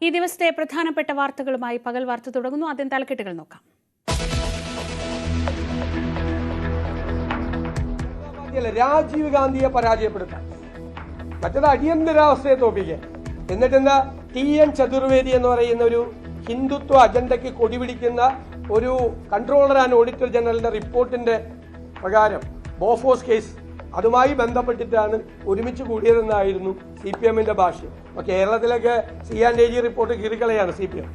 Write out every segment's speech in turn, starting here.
ഈ ദിവസത്തെ പ്രധാനപ്പെട്ട വാർത്തകളുമായി പകൽ വാർത്ത തുടങ്ങുന്നു. ആദ്യം തലക്കെട്ടുകൾ നോക്കാം. രാജീവ് ഗാന്ധിയെ പരാജയപ്പെടുത്താൻ, മറ്റത് അടിയന്തരാവസ്ഥയെ തോപ്പിക്കാൻ. എന്നിട്ടെന്താ TN ചതുർവേദി എന്ന് പറയുന്ന ഒരു ഹിന്ദുത്വ അജണ്ടയ്ക്ക് കൊടിപിടിക്കുന്ന ഒരു കൺട്രോളർ ആൻഡ് ഓഡിറ്റർ ജനറലിന്റെ റിപ്പോർട്ടിന്റെ പ്രകാരം ബോഫോസ് കേസ് അതുമായി ബന്ധപ്പെട്ടിട്ടാണ് ഒരുമിച്ച് കൂടിയതെന്നായിരുന്നു CPMന്റെ ഭാഷ്യം. അപ്പൊ കേരളത്തിലൊക്കെ C&AG റിപ്പോർട്ട് കീറിക്കളയാണ് CPM.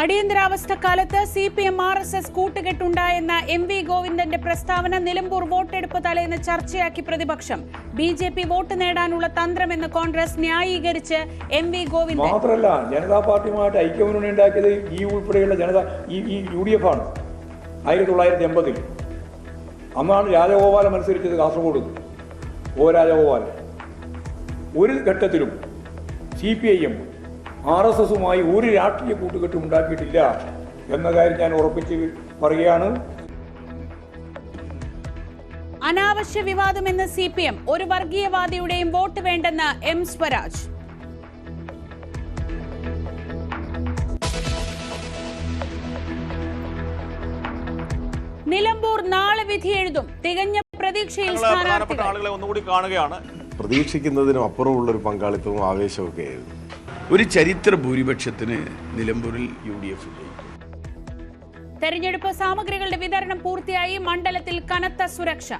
അടിയന്തരാവസ്ഥ കാലത്ത് CPM RSS കൂട്ടുകെട്ടുണ്ടായെന്ന MV ഗോവിന്ദന്റെ പ്രസ്താവന നിലമ്പൂർ വോട്ടെടുപ്പ് തലേന്ന് ചർച്ചയാക്കി പ്രതിപക്ഷം. BJP വോട്ട് നേടാനുള്ള തന്ത്രമെന്ന് കോൺഗ്രസ് ന്യായീകരിച്ച് MV ഗോവിന്ദൻ. മാത്രമല്ല, ജനതാ പാർട്ടിയുമായിട്ട് ഐക്യമുന്നണി ഉണ്ടാക്കിയത് ഈ ഉൾപ്പെടെയുള്ള UDF ആണ്. 1980 അന്നാണ് രാജഗോപാലൻ മത്സരിച്ചത് കാസർഗോഡ്. രാജഗോപാലൻ ഒരു ഘട്ടത്തിലും CPIM RSSുമായി ഒരു രാഷ്ട്രീയ കൂട്ടുകെട്ടും ഉണ്ടാക്കിയിട്ടില്ല എന്ന കാര്യം ഞാൻ ഉറപ്പിച്ച് പറയുകയാണ്. അനാവശ്യ വിവാദമെന്ന് CPM, ഒരു വർഗീയവാദിയുടെയും വോട്ട് വേണ്ടെന്ന് M സ്വരാജ്. നിലമ്പൂർ നാളെ വിധി എഴുതും. തികഞ്ഞ പ്രതീക്ഷയിൽ ആളുകളെ ഒന്നുകൂടി കാണുകയാണ്. പ്രതീക്ഷിക്കുന്നതിനും അപ്പുറമുള്ള ഒരു പങ്കാളിത്തവും ആവേശവും ഒക്കെ ആയിരുന്നു. ഒരു ചരിത്ര ഭൂരിപക്ഷത്തിന് നിലമ്പൂരിൽ UDF. തെരഞ്ഞെടുപ്പ് സാമഗ്രികളുടെ വിതരണം പൂർത്തിയായി. മണ്ഡലത്തിൽ കനത്ത സുരക്ഷ.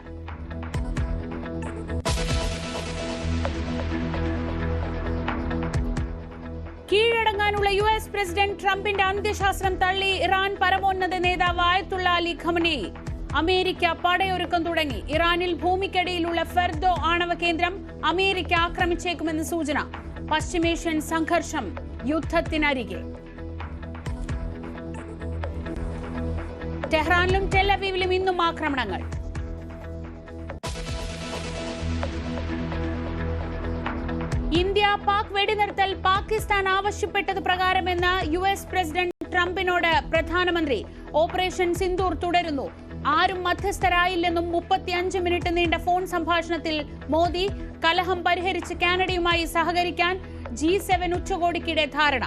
കീഴടങ്ങാനുള്ള US പ്രസിഡന്റ് ട്രംപിന്റെ അന്ത്യശാസ്ത്രം തള്ളി ഇറാൻ പരമോന്നത നേതാവ് ആയത്തുള്ള അലി ഖമനേയി. അമേരിക്ക പടയൊരുക്കം തുടങ്ങി. ഇറാനിൽ ഭൂമിക്കടിയിലുള്ള ഫെർദോ ആണവ കേന്ദ്രം അമേരിക്ക ആക്രമിച്ചേക്കുമെന്ന് സൂചന. പശ്ചിമേഷ്യൻ സംഘർഷം യുദ്ധത്തിനരികെ. ടെഹ്റാനിലും ടെലവീവിലും ഇന്നും ആക്രമണങ്ങൾ. ഇന്ത്യ പാക് വെടിനിർത്തൽ പാകിസ്ഥാൻ ആവശ്യപ്പെട്ടത് പ്രകാരമെന്ന് US പ്രസിഡന്റ് ട്രംപിനോട് പ്രധാനമന്ത്രി. ഓപ്പറേഷൻ സിന്ദൂർ തുടരുന്നു. ആരും മധ്യസ്ഥരായില്ലെന്നും 35 മിനിറ്റ് നീണ്ട ഫോൺ സംഭാഷണത്തിൽ മോദി. കലഹം പരിഹരിച്ച് കാനഡയുമായി സഹകരിക്കാൻ G7 ഉച്ചകോടിക്കിടെ ധാരണ.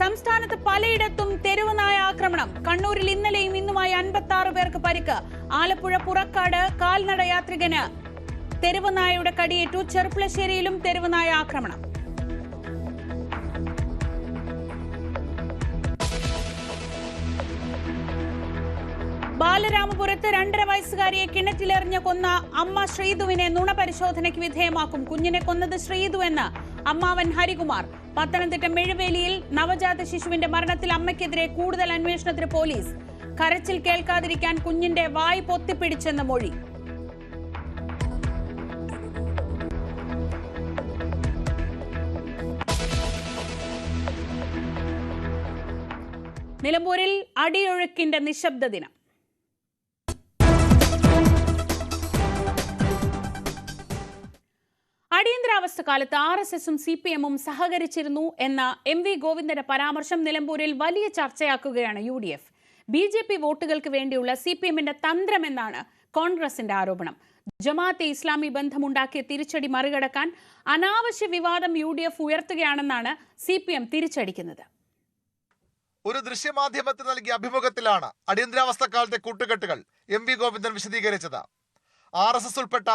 സംസ്ഥാനത്ത് പലയിടത്തും തെരുവുനായ ആക്രമണം. കണ്ണൂരിൽ ഇന്നലെയും ഇന്നുമായി 56 പേർക്ക് പരിക്ക്. ആലപ്പുഴ പുറക്കാട് കാൽനട യാത്രികന് തെരുവുനായയുടെ കടിയേറ്റു. ചെർപ്പുളശ്ശേരിയിലും തെരുവുനായ ആക്രമണം. ബാലരാമപുരത്ത് 2.5 വയസ്സുകാരിയെ കിണറ്റിലെറിഞ്ഞ് കൊന്ന അമ്മ ശ്രീധുവിനെ നുണ പരിശോധനയ്ക്ക് വിധേയമാക്കും. കുഞ്ഞിനെ കൊന്നത് ശ്രീധു എന്ന് അമ്മാവൻ ഹരികുമാർ. പത്തനംതിട്ട മെഴുവേലിയിൽ നവജാത ശിശുവിന്റെ മരണത്തിൽ അമ്മയ്ക്കെതിരെ കൂടുതൽ അന്വേഷണത്തിന് പോലീസ്. കരച്ചിൽ കേൾക്കാതിരിക്കാൻ കുഞ്ഞിന്റെ വായ് പൊത്തിപ്പിടിച്ചെന്ന മൊഴി. നിലമ്പൂരിൽ അടിയൊഴുക്കിന്റെ നിശബ്ദ ദിനം. അടിയന്തരാവസ്ഥ കാലത്ത് RSSും CPMും സഹകരിച്ചിരുന്നു എന്ന MV ഗോവിന്ദന്റെ പരാമർശം നിലമ്പൂരിൽ വലിയ ചർച്ചയാക്കുകയാണ് UDF. BJP വോട്ടുകൾക്ക് വേണ്ടിയുള്ള CPMന്റെ തന്ത്രമെന്നാണ് കോൺഗ്രസിന്റെ ആരോപണം. ജമാഅത്തെ ഇസ്ലാമി ബന്ധമുണ്ടാക്കിയ തിരിച്ചടി മറികടക്കാൻ അനാവശ്യ വിവാദം UDF ഉയർത്തുകയാണെന്നാണ് CPM തിരിച്ചടിക്കുന്നത്. ഒരു ദൃശ്യമാധ്യമത്തിന് നൽകിയ അഭിമുഖത്തിലാണ് അടിയന്തരാവസ്ഥ കാലത്തെ കൂട്ടുകെട്ടുകൾ MV ഗോവിന്ദൻ വിശദീകരിച്ചത്. RSS ഉൾപ്പെട്ട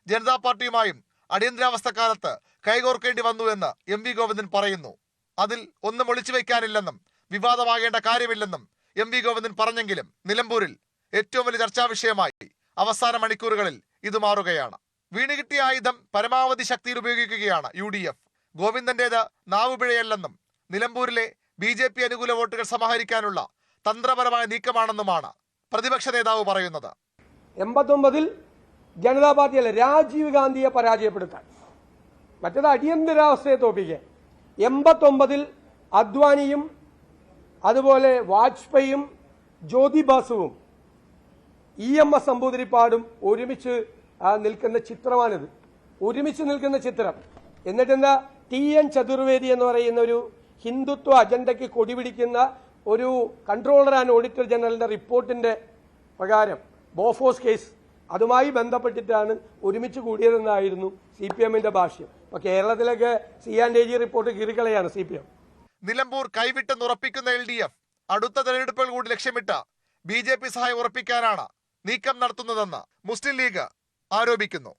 ജനതാ പാർട്ടിയുമായും അടിയന്തരാവസ്ഥ കാലത്ത് കൈകോർക്കേണ്ടി വന്നു എന്ന് MV ഗോവിന്ദൻ പറയുന്നു. അതിൽ ഒന്നും ഒളിച്ചു വയ്ക്കാനില്ലെന്നും വിവാദമാകേണ്ട കാര്യമില്ലെന്നും MV ഗോവിന്ദൻ പറഞ്ഞെങ്കിലും നിലമ്പൂരിൽ ഏറ്റവും വലിയ ചർച്ചാ വിഷയമായി അവസാന മണിക്കൂറുകളിൽ ഇത് മാറുകയാണ്. വീണുകിട്ടിയ ആയുധം പരമാവധി ശക്തിയിൽ ഉപയോഗിക്കുകയാണ് UDF. ഗോവിന്ദന്റേത് നാവുപിഴയല്ലെന്നും നിലമ്പൂരിലെ BJP അനുകൂല വോട്ടുകൾ സമാഹരിക്കാനുള്ള തന്ത്രപരമായ നീക്കമാണെന്നുമാണ് പ്രതിപക്ഷ നേതാവ് പറയുന്നത്. 89 ജനതാ പാർട്ടിയല്ല, രാജീവ് ഗാന്ധിയെ പരാജയപ്പെടുത്താൻ, മറ്റത് അടിയന്തരാവസ്ഥയെ തോപ്പിക്കാൻ. 89 അദ്വാനിയും അതുപോലെ വാജ്പേയിയും ജ്യോതി ബാസുവും EMS നമ്പൂതിരിപ്പാടും ഒരുമിച്ച് നിൽക്കുന്ന ചിത്രമാണിത്. ഒരുമിച്ച് നിൽക്കുന്ന ചിത്രം. എന്നിട്ടെന്താ TN ചതുർവേദി എന്ന് പറയുന്ന ഒരു ഹിന്ദുത്വ അജണ്ടയ്ക്ക് കൊടിപിടിക്കുന്ന ഒരു കൺട്രോളർ ആൻഡ് ഓഡിറ്റർ ജനറലിന്റെ റിപ്പോർട്ടിന്റെ പ്രകാരം ബോഫോസ് കേസ് അതുമായി ബന്ധപ്പെട്ടിട്ടാണ് ഒരുമിച്ച് കൂടിയതെന്നായിരുന്നു CPM-ന്റെ ഭാഷ്യം. അപ്പോൾ കേരളത്തിലൊക്കെ C&AG റിപ്പോർട്ട് കീറിക്കളയാണ് CPM. നിലമ്പൂർ കൈവിട്ടെന്നുറപ്പിക്കുന്ന LDF അടുത്ത തെരഞ്ഞെടുപ്പുകൾ കൂടി ലക്ഷ്യമിട്ട് BJP സഹായം ഉറപ്പിക്കാനാണ് നീക്കം നടത്തുന്നതെന്ന് മുസ്ലിം ലീഗ് ആരോപിക്കുന്നു.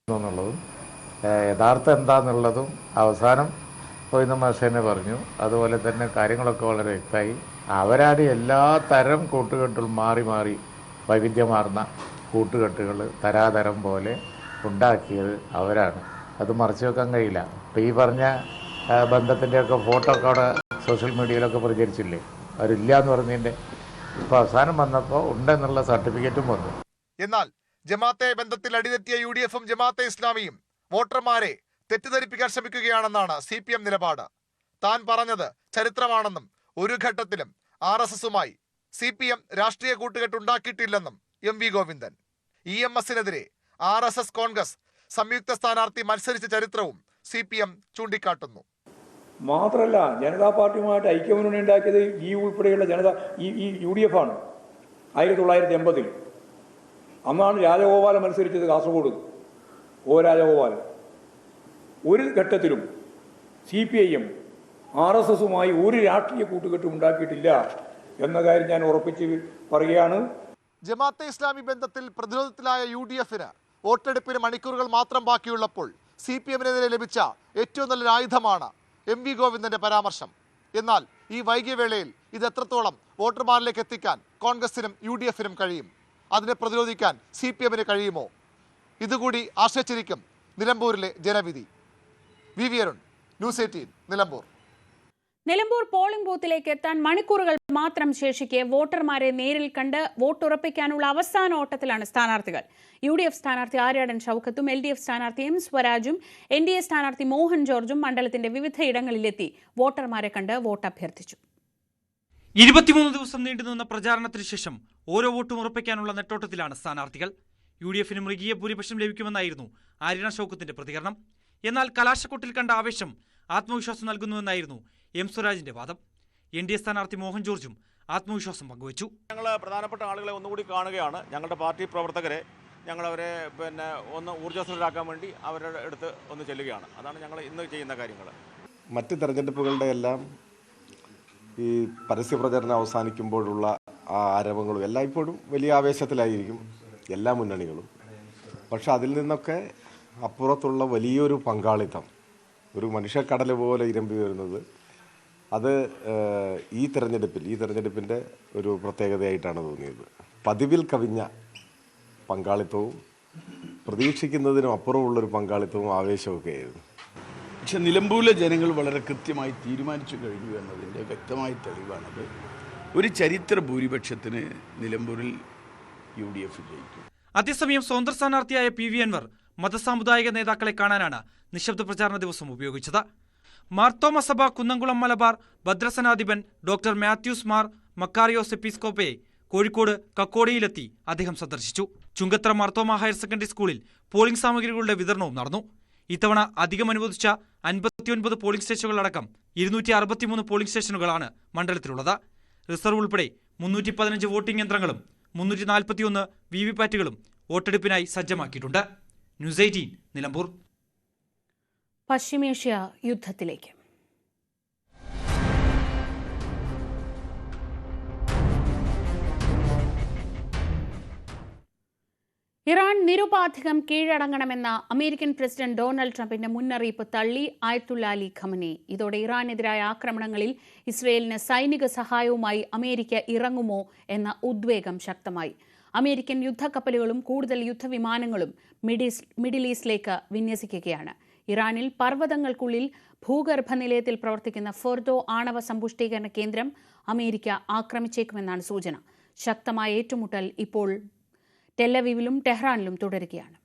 യഥാർത്ഥം എന്താന്നുള്ളതും അവസാനം കൊയ്ന്ന മാഷേനെ പറഞ്ഞു. അതുപോലെ തന്നെ കാര്യങ്ങളൊക്കെ വളരെ വ്യക്തമായി. അവരാണ് എല്ലാ തരം കൂട്ടുകെട്ടുകൾ മാറി മാറി വൈവിധ്യമാർന്ന കൂട്ടുകെട്ടുകൾ തരാതരം പോലെ ഉണ്ടാക്കിയത് അവരാണ്. അത് മറച്ചു വെക്കാൻ കഴിയില്ല. ഇപ്പം ഈ പറഞ്ഞ ബന്ധത്തിൻ്റെയൊക്കെ ഫോട്ടോ ഒക്കെ അവിടെ സോഷ്യൽ മീഡിയയിലൊക്കെ പ്രചരിച്ചില്ലേ, അവരില്ല എന്ന് പറഞ്ഞതിൻ്റെ ഇപ്പോൾ അവസാനം വന്നപ്പോൾ ഉണ്ടെന്നുള്ള സർട്ടിഫിക്കറ്റും വന്നു. എന്നാൽ ജമാഅത്തെ ബന്ധത്തിൽ അടിതെറ്റിയ UDF-ഉം ജമാഅത്തെ ഇസ്ലാമിയും വോട്ടർമാരെ തെറ്റിദ്ധരിപ്പിക്കാൻ ശ്രമിക്കുകയാണെന്നാണ് CPM നിലപാട്. താൻ പറഞ്ഞത് ചരിത്രമാണെന്നും ഒരു ഘട്ടത്തിലും RSS-ഉമായി CPM രാഷ്ട്രീയ കൂട്ടുകെട്ടുണ്ടാക്കിയിട്ടില്ലെന്നും MV ഗോവിന്ദൻ. EMS-നെതിരെ RSS കോൺഗ്രസ് സംയുക്ത സ്ഥാനാർത്ഥി മത്സരിച്ച ചരിത്രവും CPM ചൂണ്ടിക്കാട്ടുന്നു. മാത്രമല്ല, ജനതാ പാർട്ടിയുമായിട്ട് ഐക്യമുന്നണി ഉണ്ടാക്കിയത് ഈ ഉൾപ്പെടെയുള്ള ഈ UDF ആണ്. 1980 അന്നാണ് രാജഗോപാലൻ മത്സരിച്ചത് കാസർഗോഡ്. രാജഗോപാലൻ. ഒരു ഘട്ടത്തിലും CPIM RSS-ഉമായി ഒരു രാഷ്ട്രീയ കൂട്ടുകെട്ടും ഉണ്ടാക്കിയിട്ടില്ല എന്ന കാര്യം ഞാൻ ഉറപ്പിച്ച് പറയുകയാണ്. ജമാഅത്തെ ഇസ്ലാമി ബന്ധത്തിൽ പ്രതിരോധത്തിലായ UDF-ന് വോട്ടെടുപ്പിന് മണിക്കൂറുകൾ മാത്രം ബാക്കിയുള്ളപ്പോൾ CPM-നെതിരെ ലഭിച്ച ഏറ്റവും നല്ലൊരു ആയുധമാണ് MV ഗോവിന്ദന്റെ പരാമർശം. എന്നാൽ ഈ വൈകിയ വേളയിൽ ഇത് എത്രത്തോളം വോട്ടർമാരിലേക്ക് എത്തിക്കാൻ കോൺഗ്രസിനും UDF-നും കഴിയും? അതിനെ പ്രതിരോധിക്കാൻ CPM-ന് കഴിയുമോ? ഇതുകൂടി ആശ്രയിച്ചിരിക്കും നിലമ്പൂരിലെ ജനവിധി. VV Arun, news 18, Nilambur. Nilambur polling ബൂത്തിലേക്ക് എത്താൻ മണിക്കൂറുകൾ മാത്രം ശേഷിക്കെ വോട്ടർമാരെ നേരിൽ കണ്ട് വോട്ടുറപ്പിക്കാനുള്ള അവസാന ഓട്ടത്തിലാണ് സ്ഥാനാർത്ഥികൾ. UDF സ്ഥാനാർത്ഥി ആര്യാടൻ ഷൗക്കത്തും LDF സ്ഥാനാർത്ഥി M സ്വരാജും NDA സ്ഥാനാർത്ഥി മോഹൻ ജോർജും മണ്ഡലത്തിന്റെ വിവിധ ഇടങ്ങളിലെത്തി വോട്ടർമാരെ കണ്ട് വോട്ട് അഭ്യർത്ഥിച്ചു. 23 ദിവസം നീണ്ടുനിന്ന പ്രചാരണത്തിന് ശേഷം ഓരോ വോട്ടും ഉറപ്പിക്കാനുള്ള നെട്ടോട്ടത്തിലാണ് സ്ഥാനാർത്ഥികൾ. UDF-ന് മൃഗീയ ഭൂരിപക്ഷം ലഭിക്കുമെന്നായിരുന്നു ആര്യാടൻ ഷൗക്കത്തിന്റെ പ്രതികരണം. എന്നാൽ കലാശക്കൊട്ടിൽ കണ്ട ആവേശം ആത്മവിശ്വാസം നൽകുന്നുവെന്നായിരുന്നു M സ്വരാജിന്റെ വാദം. NDA സ്ഥാനാർത്ഥി മോഹൻ ജോർജും ആത്മവിശ്വാസം പങ്കുവച്ചു. ഞങ്ങൾ പ്രധാനപ്പെട്ട ആളുകളെ ഒന്നുകൂടി കാണുകയാണ്. ഞങ്ങളുടെ പാർട്ടി പ്രവർത്തകരെ ഞങ്ങളവരെ ഒന്ന് ഊർജ്ജസ്വലരാക്കാൻ വേണ്ടി അവരുടെ അടുത്ത് ഒന്ന് ചെല്ലുകയാണ്. അതാണ് ഞങ്ങൾ ഇന്ന് ചെയ്യുന്ന കാര്യങ്ങൾ. മറ്റ് തെരഞ്ഞെടുപ്പുകളുടെ എല്ലാം ഈ പരസ്യ പ്രചരണം അവസാനിക്കുമ്പോഴുള്ള ആ ആരവങ്ങളും എല്ലായ്പ്പോഴും വലിയ ആവേശത്തിലായിരിക്കും എല്ലാ മുന്നണികളും. പക്ഷെ അതിൽ നിന്നൊക്കെ അപ്പുറത്തുള്ള വലിയൊരു പങ്കാളിത്തം, ഒരു മനുഷ്യക്കടൽ പോലെ ഇരമ്പി വരുന്നത്, അത് ഈ തെരഞ്ഞെടുപ്പിൻ്റെ ഒരു പ്രത്യേകതയായിട്ടാണ് തോന്നിയത്. പതിവിൽ കവിഞ്ഞ പങ്കാളിത്തവും പ്രതീക്ഷിക്കുന്നതിനും അപ്പുറമുള്ളൊരു പങ്കാളിത്തവും ആവേശമൊക്കെ ആയിരുന്നു. പക്ഷെ നിലമ്പൂരിലെ ജനങ്ങൾ വളരെ കൃത്യമായി തീരുമാനിച്ചു കഴിഞ്ഞു എന്നതിൻ്റെ വ്യക്തമായ തെളിവാണത്. ഒരു ചരിത്ര ഭൂരിപക്ഷത്തിന് നിലമ്പൂരിൽ UDF ജയിക്കും. അതേസമയം സ്വതന്ത്ര സ്ഥാനാർത്ഥിയായ PV അൻവർ മതസാമുദായിക നേതാക്കളെ കാണാനാണ് നിശബ്ദ പ്രചാരണ ദിവസം ഉപയോഗിച്ചത്. മാർത്തോമ സഭ കുന്നംകുളം മലബാർ ഭദ്രസനാധിപൻ ഡോക്ടർ മാത്യൂസ് മാർ മക്കാറിയോസ് എപ്പിസ്കോപ്പയെ കോഴിക്കോട് കക്കോടിയിലെത്തി അദ്ദേഹം സന്ദർശിച്ചു. ചുങ്കത്തറ മാർത്തോമ ഹയർ സെക്കൻഡറി സ്കൂളിൽ പോളിംഗ് സാമഗ്രികളുടെ വിതരണവും നടന്നു. ഇത്തവണ അധികം അനുവദിച്ച 59 പോളിംഗ് സ്റ്റേഷനുകളടക്കം 263 പോളിംഗ് സ്റ്റേഷനുകളാണ് മണ്ഡലത്തിലുള്ളത്. റിസർവ് ഉൾപ്പെടെ 315 വോട്ടിംഗ് യന്ത്രങ്ങളും 341 VVPAറ്റുകളും വോട്ടെടുപ്പിനായി സജ്ജമാക്കിയിട്ടുണ്ട്. ന്യൂസ് 18 നിലമ്പൂർ. പശ്ചിമേഷ്യ യുദ്ധത്തിലേക്ക്. ഇറാൻ നിരുപാധികം കീഴടങ്ങണമെന്ന അമേരിക്കൻ പ്രസിഡന്റ് ഡൊണാൾഡ് ട്രംപിന്റെ മുന്നറിയിപ്പ് തള്ളി ആയത്തുള്ള അലി ഖമനി. ഇതോടെ ഇറാനെതിരായ ആക്രമണങ്ങളിൽ ഇസ്രയേലിന് സൈനിക സഹായവുമായി അമേരിക്ക ഇറങ്ങുമോ എന്ന ഉദ്വേഗം ശക്തമായി. അമേരിക്കൻ യുദ്ധക്കപ്പലുകളും കൂടുതൽ യുദ്ധവിമാനങ്ങളും മിഡിൽ ഈസ്റ്റിലേക്ക് വിന്യസിക്കുകയാണ്. ഇറാനിൽ പർവ്വതങ്ങൾക്കുള്ളിൽ ഭൂഗർഭ നിലയത്തിൽ പ്രവർത്തിക്കുന്ന ഫോർദോ ആണവ സമ്പുഷ്ടീകരണ കേന്ദ്രം അമേരിക്ക ആക്രമിച്ചേക്കുമെന്നാണ് സൂചന. ശക്തമായ ഏറ്റുമുട്ടൽ ഇപ്പോൾ ടെല്ലവീവിലും ടെഹ്റാനിലും തുടരുകയാണ്.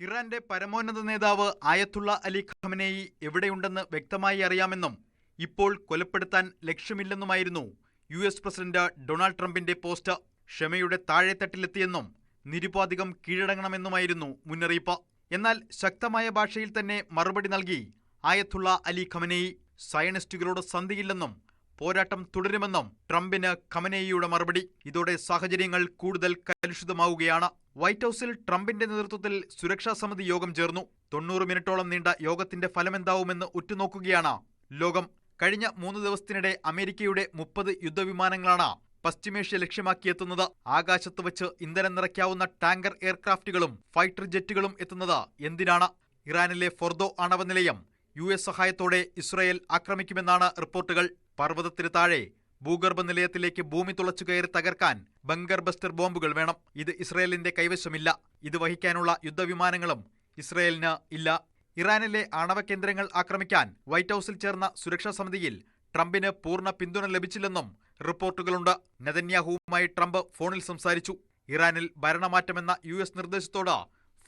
ഇറാന്റെ പരമോന്നത നേതാവ് ആയത്തുള്ള അലി ഖമനേയി എവിടെയുണ്ടെന്ന് വ്യക്തമായി അറിയാമെന്നും ഇപ്പോൾ കൊലപ്പെടുത്താൻ ലക്ഷ്യമില്ലെന്നുമായിരുന്നു US പ്രസിഡന്റ് ഡൊണാൾഡ് ട്രംപിന്റെ പോസ്റ്റ്. ക്ഷമയുടെ താഴെത്തട്ടിലെത്തിയെന്നും നിരുപാധികം കീഴടങ്ങണമെന്നുമായിരുന്നു മുന്നറിയിപ്പ്. എന്നാൽ ശക്തമായ ഭാഷയിൽ തന്നെ മറുപടി നൽകി ആയത്തുള്ള അലി ഖമനേയി. സയനിസ്റ്റുകളോട് സന്ധിയില്ലെന്നും പോരാട്ടം തുടരുമെന്നും ട്രംപിന് ഖമനേയിയുടെ മറുപടി. ഇതോടെ സാഹചര്യങ്ങൾ കൂടുതൽ കലുഷിതമാവുകയാണ്. വൈറ്റ് ഹൌസിൽ ട്രംപിന്റെ നേതൃത്വത്തിൽ സുരക്ഷാ സമിതി യോഗം ചേർന്നു. 90 മിനിറ്റോളം നീണ്ട യോഗത്തിന്റെ ഫലമെന്താവുമെന്ന് ഉറ്റുനോക്കുകയാണ് ലോകം. കഴിഞ്ഞ 3 ദിവസത്തിനിടെ അമേരിക്കയുടെ 30 യുദ്ധവിമാനങ്ങളാണ് പശ്ചിമേഷ്യ ലക്ഷ്യമാക്കിയെത്തുന്നത്. ആകാശത്ത് വെച്ച് ഇന്ധനം നിറയ്ക്കാവുന്ന ടാങ്കർ എയർക്രാഫ്റ്റുകളും ഫൈറ്റർ ജെറ്റുകളും എത്തുന്നത് എന്തിനാണ്? ഇറാനിലെ ഫോർദോ ആണവ നിലയം US സഹായത്തോടെ ഇസ്രായേൽ ആക്രമിക്കുമെന്നാണ് റിപ്പോർട്ടുകൾ. പർവ്വതത്തിന് താഴെ ഭൂഗർഭ നിലയത്തിലേക്ക് ഭൂമി തുളച്ചു കയറി തകർക്കാൻ ബങ്കർ ബസ്റ്റർ ബോംബുകൾ വേണം. ഇത് ഇസ്രായേലിന്റെ കൈവശമില്ല. ഇത് വഹിക്കാനുള്ള യുദ്ധവിമാനങ്ങളും ഇസ്രായേലിന് ഇല്ല. ഇറാനിലെ ആണവ കേന്ദ്രങ്ങൾ ആക്രമിക്കാൻ വൈറ്റ് ഹൌസിൽ ചേർന്ന സുരക്ഷാ സമിതിയിൽ ട്രംപിന് പൂർണ്ണ പിന്തുണ ലഭിച്ചില്ലെന്നും റിപ്പോർട്ടുകളുണ്ട്. നെതന്യാഹുവുമായി ട്രംപ് ഫോണിൽ സംസാരിച്ചു. ഇറാനിൽ ഭരണമാറ്റമെന്ന US നിർദ്ദേശത്തോട്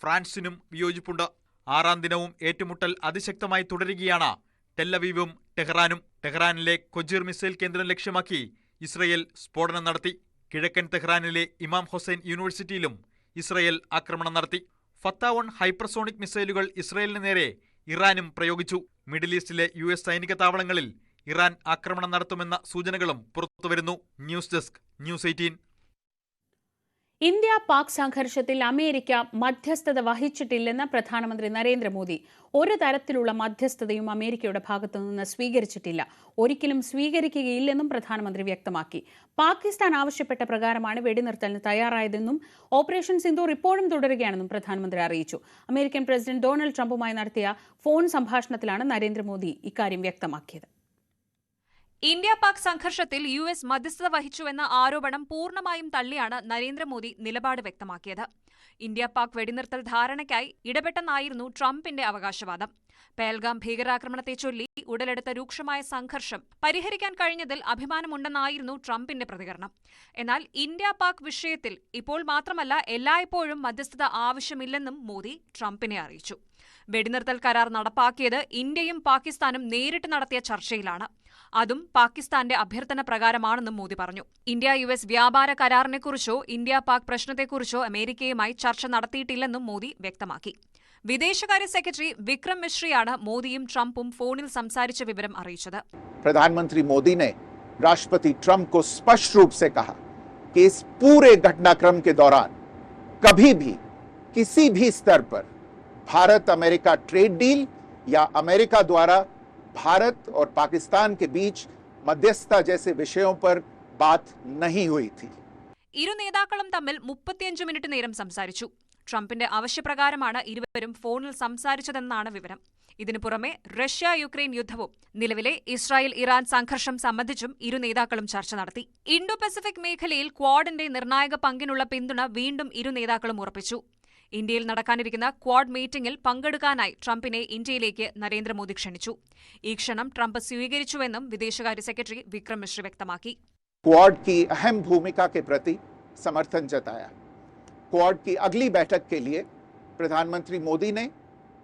ഫ്രാൻസിനും വിയോജിപ്പുണ്ട്. 6ാം ദിനവും ഏറ്റുമുട്ടൽ അതിശക്തമായി തുടരുകയാണ് ടെല്ലവീവും ടെഹ്റാനും. ടെഹ്റാനിലെ കൊജീർ മിസൈൽ കേന്ദ്രം ലക്ഷ്യമാക്കി ഇസ്രയേൽ സ്ഫോടനം നടത്തി. കിഴക്കൻ ടെഹ്റാനിലെ ഇമാം ഹുസൈൻ യൂണിവേഴ്സിറ്റിയിലും ഇസ്രയേൽ ആക്രമണം നടത്തി. ഫത്ത-1 ഹൈപ്പർസോണിക് മിസൈലുകൾ ഇസ്രയേലിന് നേരെ ഇറാനും പ്രയോഗിച്ചു. മിഡിൽ ഈസ്റ്റിലെ US സൈനിക താവളങ്ങളിൽ ഇറാൻ ആക്രമണം നടത്തുമെന്ന സൂചനകളും പുറത്തുവരുന്നു. News desk, news 18. India Pak സംഘർഷത്തിൽ അമേരിക്ക മധ്യസ്ഥത വഹിച്ചിട്ടില്ലെന്ന് പ്രധാനമന്ത്രി നരേന്ദ്രമോദി. ഒരു തരത്തിലുള്ള മധ്യസ്ഥതയും അമേരിക്കയുടെ ഭാഗത്തുനിന്ന് സ്വീകരിച്ചിട്ടില്ല, ഒരിക്കലും സ്വീകരിക്കുകയില്ലെന്നും പ്രധാനമന്ത്രി വ്യക്തമാക്കി. പാകിസ്ഥാൻ ആവശ്യപ്പെട്ട പ്രകാരമാണ് വെടിനിർത്തലിന് തയ്യാറായതെന്നും ഓപ്പറേഷൻ സിന്ദൂർ ഇപ്പോഴും തുടരുകയാണെന്നും പ്രധാനമന്ത്രി അറിയിച്ചു. അമേരിക്കൻ പ്രസിഡന്റ് ഡൊണാൾഡ് ട്രംപുമായി നടത്തിയ ഫോൺ സംഭാഷണത്തിലാണ് നരേന്ദ്രമോദി ഇക്കാര്യം വ്യക്തമാക്കിയത്. ഇന്ത്യ പാക് സംഘർഷത്തിൽ US മധ്യസ്ഥത വഹിച്ചുവെന്ന ആരോപണം പൂർണ്ണമായും തള്ളിയാണ് നരേന്ദ്രമോദി നിലപാട് വ്യക്തമാക്കിയത്. ഇന്ത്യ പാക് വെടിനിർത്തൽ ധാരണയ്ക്കായി ഇടപെട്ടെന്നായിരുന്നു ട്രംപിന്റെ അവകാശവാദം. പേൽഗാം ഭീകരാക്രമണത്തെ ചൊല്ലി ഉടലെടുത്ത രൂക്ഷമായ സംഘർഷം പരിഹരിക്കാൻ കഴിഞ്ഞതിൽ അഭിമാനമുണ്ടെന്നായിരുന്നു ട്രംപിന്റെ പ്രതികരണം. എന്നാൽ ഇന്ത്യ പാക് വിഷയത്തിൽ ഇപ്പോൾ മാത്രമല്ല എല്ലായ്പ്പോഴും മധ്യസ്ഥത ആവശ്യമില്ലെന്നും മോദി ട്രംപിനെ അറിയിച്ചു. വെടിനിർത്തൽ കരാർ നടപ്പാക്കിയത് ഇന്ത്യയും പാകിസ്ഥാനും നേരിട്ട് നടത്തിയ ചർച്ചയിലാണ്. അതും പാകിസ്ഥാന്റെ അഭ്യർത്ഥന പ്രകാരമാണെന്നും മോദി പറഞ്ഞു. ഇന്ത്യ US വ്യാപാര കരാറിനെക്കുറിച്ചോ ഇന്ത്യ പാക് പ്രശ്നത്തെക്കുറിച്ചോ അമേരിക്കയുമായി ചർച്ച നടത്തിയിട്ടില്ലെന്നും മോദി വ്യക്തമാക്കി. വിദേശകാര്യ സെക്രട്ടറി വിക്രം മിശ്രയാണ് മോദിയും ട്രംപും ഫോണിൽ സംസാരിച്ച വിവരം അറിയിച്ചത്. प्रधानमंत्री मोदी ने राष्ट्रपति ट्रंप को स्पष्ट रूप से कहा कि इस पूरे घटनाक्रम के दौरान कभी भी किसी भी स्तर पर भारत अमेरिका ट्रेड डील या अमेरिका द्वारा भारत और पाकिस्तान के बीच मध्यस्थता जैसे विषयों पर बात नहीं हुई थी. ഇരു നേതാക്കളും തമ്മിൽ 35 മിനിറ്റ് നേരം സംസാരിച്ചു. ട്രംപിന്റെ ആവശ്യപ്രകാരമാണ് ഇരുവരും ഫോണിൽ സംസാരിച്ചതെന്നാണ് വിവരം. ഇതിനു പുറമെ റഷ്യ യുക്രൈൻ യുദ്ധവും നിലവിലെ ഇസ്രായേൽ ഇറാൻ സംഘർഷം സംബന്ധിച്ചും ഇരു നേതാക്കളും ചർച്ച നടത്തി. ഇൻഡോ പസഫിക് മേഖലയിൽ ക്വാഡിന്റെ നിർണായക പങ്കിനുള്ള പിന്തുണ വീണ്ടും ഇരു നേതാക്കളും ഉറപ്പിച്ചു. ഇന്ത്യയിൽ നടക്കാനിരിക്കുന്ന ക്വാഡ് മീറ്റിംഗിൽ പങ്കെടുക്കാനായി ട്രംപിനെ ഇന്ത്യയിലേക്ക് നരേന്ദ്രമോദി ക്ഷണിച്ചു. ഈ ക്ഷണം ട്രംപ് സ്വീകരിച്ചുവെന്നും വിദേശകാര്യ സെക്രട്ടറി വിക്രം മിശ്ര വ്യക്തമാക്കി. क्वाड की अहम भूमिका के प्रति समर्थन जताया. क्वाड की अगली बैठक के लिए प्रधानमंत्री मोदी ने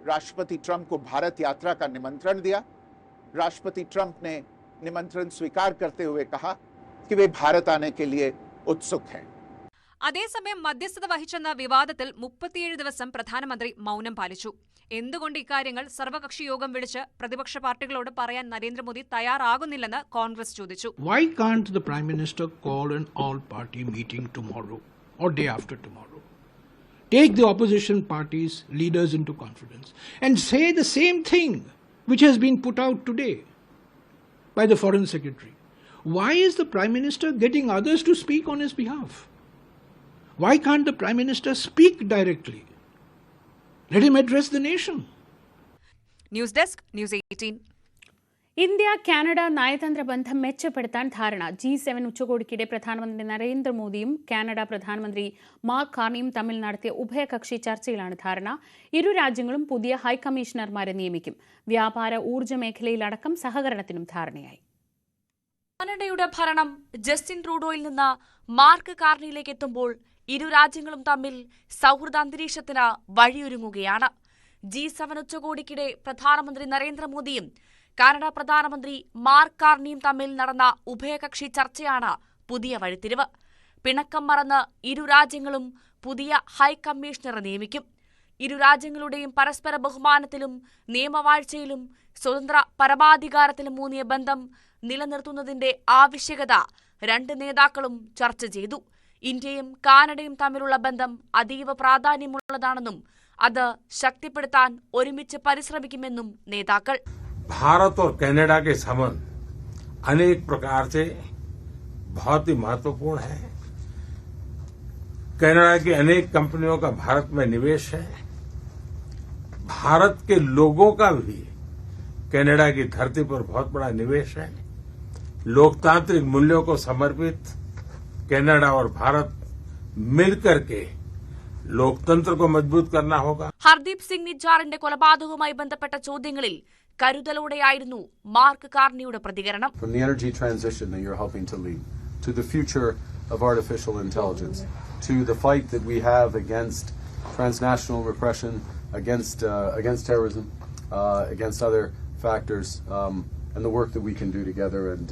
राष्ट्रपति ट्रंप को भारत यात्रा का निमंत्रण दिया. राष्ट्रपति ट्रंप ने निमंत्रण स्वीकार करते हुए कहा कि वे भारत आने के लिए उत्सुक हैं. അതേസമയം മധ്യസ്ഥത വഹിച്ചെന്ന വിവാദത്തിൽ 37 ദിവസം പ്രധാനമന്ത്രി മൌനം പാലിച്ചു. എന്തുകൊണ്ട് ഇക്കാര്യങ്ങൾ സർവകക്ഷി യോഗം വിളിച്ച് പ്രതിപക്ഷ പാർട്ടികളോട് പറയാൻ നരേന്ദ്രമോദി തയ്യാറാകുന്നില്ലെന്ന് കോൺഗ്രസ് ചോദിച്ചു. Why can't the Prime Minister call an all-party meeting tomorrow or day after tomorrow? Take the opposition parties' leaders into confidence and say the same thing which has been put out today by the Foreign Secretary. Why is the Prime Minister getting others to speak on his behalf? Why can't the Prime Minister speak directly? Let him address the nation. News desk, news 18. India Canada നയതന്ത്ര ബന്ധം മെച്ചപ്പെടുത്താൻ ധാരണ. G7 ഉച്ചകോടിക്കിടെ പ്രധാനമന്ത്രി നരേന്ദ്രമോദിയും Canada പ്രധാനമന്ത്രി mark കാർണിയും തമ്മിൽ നടത്തിയ ഉഭയകക്ഷി ചർച്ചയിലാണ് ധാരണ. ഇരു രാജ്യങ്ങളും പുതിയ ഹൈക്കമ്മീഷണർമാരെ നിയമിക്കും. വ്യാപാര ഊർജ്ജ മേഖലയിലടക്കം സഹകരണത്തിനും ധാരണയായി. കാനഡയുടെ ഭരണം ജസ്റ്റിൻ ട്രൂഡോയിൽ നിന്ന് മാർക്ക് കാർണിയിലേക്ക് എത്തുമ്പോൾ ഇരു രാജ്യങ്ങളും തമ്മിൽ സൗഹൃദ അന്തരീക്ഷത്തിന് വഴിയൊരുങ്ങുകയാണ്. G7 ഉച്ചകോടിക്കിടെ പ്രധാനമന്ത്രി നരേന്ദ്രമോദിയും കാനഡ പ്രധാനമന്ത്രി മാർക്ക് കാർണിയും തമ്മിൽ നടന്ന ഉഭയകക്ഷി ചർച്ചയാണ് പുതിയ വഴിത്തിരിവ്. പിണക്കം മറന്ന് ഇരു രാജ്യങ്ങളും പുതിയ ഹൈക്കമ്മീഷണറെ നിയമിക്കും. ഇരു രാജ്യങ്ങളുടെയും പരസ്പര ബഹുമാനത്തിലും നിയമവാഴ്ചയിലും സ്വതന്ത്ര പരമാധികാരത്തിലും ഊന്നിയ ബന്ധം നിലനിർത്തുന്നതിന്റെ ആവശ്യകത രണ്ട് നേതാക്കളും ചർച്ച ചെയ്തു. ഇന്ത്യയും കാനഡയും തമ്മിലുള്ള ബന്ധം അതീവ പ്രാധാന്യമുള്ളതാണെന്നും അത് ശക്തിപ്പെടുത്താൻ ഒരുമിച്ച് പരിശ്രമിക്കുമെന്നും നേതാക്കൾ. भारत और कनाडा के संबंध अनेक प्रकार से बहुत ही महत्वपूर्ण है. कनाडा की अनेक कंपनियों का भारत में निवेश है. भारत के लोगों का भी कनाडा की धरती पर बहुत बड़ा निवेश है. लोकतांत्रिक मूल्यों को समर्पित कनाडा और भारत मिलकर के लोकतंत्र को मजबूत करना होगा. ഹർദീപ് സിംഗ് നിജ്ജാറിന്റെ കൊലപാതകവുമായി ബന്ധപ്പെട്ട ചോദ്യങ്ങളിൽ കരുതലോടെയായിരുന്നു മാർക്ക് കാർണിയുടെ പ്രതികരണം. From the energy transition that you're helping to lead, to the future of artificial intelligence, to the fight that we have against transnational repression, against terrorism, against other factors, and the work that we can do together. And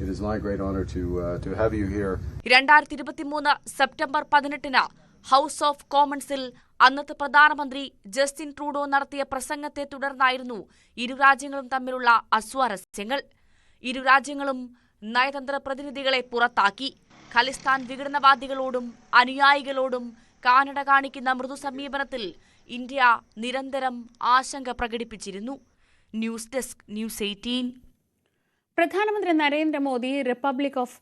it is my great honor to have you here. 2023 September 18 House of കോമൺസിൽ അന്നത്തെ പ്രധാനമന്ത്രി Justin Trudeau നടത്തിയ പ്രസംഗത്തെ തുടർന്നായിരുന്നു ഇരു രാജ്യങ്ങളും തമ്മിലുള്ള അസ്വാരസ്യങ്ങൾ. ഇരു രാജ്യങ്ങളും നയതന്ത്ര പ്രതിനിധികളെ പുറത്താക്കി. ഖലിസ്ഥാൻ വിഘടനവാദികളോടും അനുയായികളോടും കാനഡ കാണിക്കുന്ന മൃദു സമീപനത്തിൽ ഇന്ത്യ നിരന്തരം ആശങ്ക പ്രകടിപ്പിച്ചിരുന്നു. News desk news 18. പ്രധാനമന്ത്രി നരേന്ദ്രമോദി റിപ്പബ്ലിക് ഓഫ്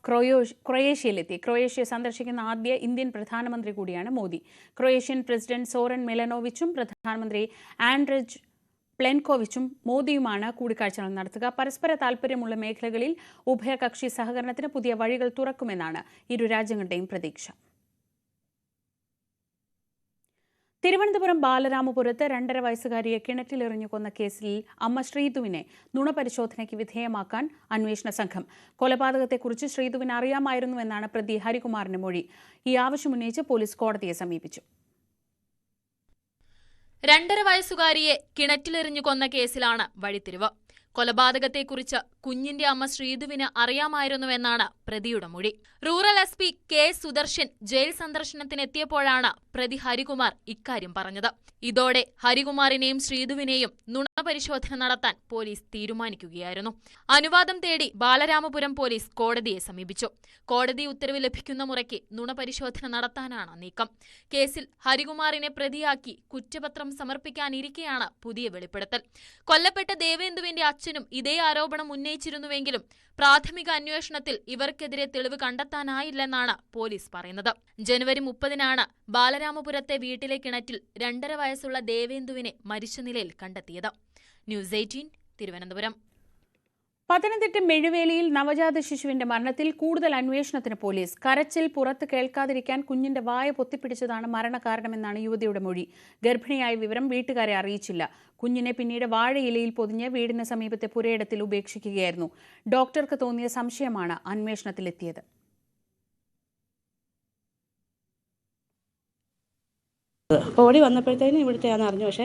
ക്രൊയേഷ്യയിലെത്തി. ക്രൊയേഷ്യ സന്ദർശിക്കുന്ന ആദ്യ ഇന്ത്യൻ പ്രധാനമന്ത്രി കൂടിയാണ് മോദി. ക്രൊയേഷ്യൻ പ്രസിഡന്റ് സോറൻ മിലനോവിച്ചും പ്രധാനമന്ത്രി ആൻഡ്രജ് പ്ലെൻകോവിച്ചും മോദിയുമാണ് കൂടിക്കാഴ്ചകൾ നടത്തുക. പരസ്പര താൽപര്യമുള്ള മേഖലകളിൽ ഉഭയകക്ഷി സഹകരണത്തിന് പുതിയ വഴികൾ തുറക്കുമെന്നാണ് ഇരു രാജ്യങ്ങളുടെയും പ്രതീക്ഷ. തിരുവനന്തപുരം ബാലരാമപുരത്ത് 2.5 വയസ്സുകാരിയെ കിണറ്റിലെറിഞ്ഞു കൊന്ന കേസിൽ അമ്മ ശ്രീധുവിനെ നുണപരിശോധനയ്ക്ക് വിധേയമാക്കാൻ അന്വേഷണ സംഘം. കൊലപാതകത്തെക്കുറിച്ച് ശ്രീധുവിന് അറിയാമായിരുന്നുവെന്നാണ് പ്രതി ഹരികുമാറിന്റെ മൊഴി. ഈ ആവശ്യമുന്നയിച്ച് പോലീസ് കോടതിയെ സമീപിച്ചു. 2.5 വയസ്സുകാരിയെ കിണറ്റിലെറിഞ്ഞു കൊന്ന കേസിലാണ് വഴിത്തിരിവ്. കൊലപാതകത്തെക്കുറിച്ച് കുഞ്ഞിന്റെ അമ്മ ശ്രീധുവിന് അറിയാമായിരുന്നുവെന്നാണ് പ്രതിയുടെ മൊഴി. Rural S P K Sudarshan jail സന്ദർശനത്തിനെത്തിയപ്പോഴാണ് പ്രതി ഹരികുമാർ ഇക്കാര്യം പറഞ്ഞത്. ഇതോടെ ഹരികുമാറിനെയും ശ്രീധുവിനെയും നുണപരിശോധന നടത്താൻ പോലീസ് തീരുമാനിക്കുകയായിരുന്നു. അനുവാദം തേടി ബാലരാമപുരം പോലീസ് കോടതിയെ സമീപിച്ചു. കോടതി ഉത്തരവ് ലഭിക്കുന്ന മുറയ്ക്ക് നുണപരിശോധന നടത്താനാണ് നീക്കം. കേസിൽ ഹരികുമാറിനെ പ്രതിയാക്കി കുറ്റപത്രം സമർപ്പിക്കാനിരിക്കെയാണ് പുതിയ വെളിപ്പെടുത്തൽ. കൊല്ലപ്പെട്ട ദേവേന്ദുവിന്റെ അച്ഛനും ഇതേ ആരോപണം ഉന്നയിച്ചിരുന്നുവെങ്കിലും പ്രാഥമിക അന്വേഷണത്തിൽ ഇവർക്കെതിരെ തെളിവ് കണ്ടെത്താനായില്ലെന്നാണ് പോലീസ് പറയുന്നത്. ജനുവരി 30-നാണ് ബാലരാമപുരത്തെ വീട്ടിലെ കിണറ്റിൽ 2.5 വയസ്സുള്ള ദേവേന്ദുവിനെ മരിച്ച നിലയിൽ കണ്ടെത്തിയത്. ന്യൂസ് 18 തിരുവനന്തപുരം. പത്തനംതിട്ട മെഴുവേലിയിൽ നവജാത ശിശുവിന്റെ മരണത്തിൽ കൂടുതൽ അന്വേഷണത്തിന് പോലീസ്. കരച്ചിൽ പുറത്ത് കേൾക്കാതിരിക്കാൻ കുഞ്ഞിന്റെ വായ പൊത്തിപ്പിടിച്ചതാണ് മരണകാരണമെന്നാണ് യുവതിയുടെ മൊഴി. ഗർഭിണിയായ വിവരം വീട്ടുകാരെ അറിയിച്ചില്ല. കുഞ്ഞിനെ പിന്നീട് വാഴയിലയിൽ പൊതിഞ്ഞ് വീടിന് സമീപത്തെ പുരയിടത്തിൽ ഉപേക്ഷിക്കുകയായിരുന്നു. ഡോക്ടർക്ക് തോന്നിയ സംശയമാണ് അന്വേഷണത്തിലെത്തിയത്. ഓടി വന്നപ്പോഴത്തേനും ഇവിടുത്തെയാണെന്ന് അറിഞ്ഞു. പക്ഷേ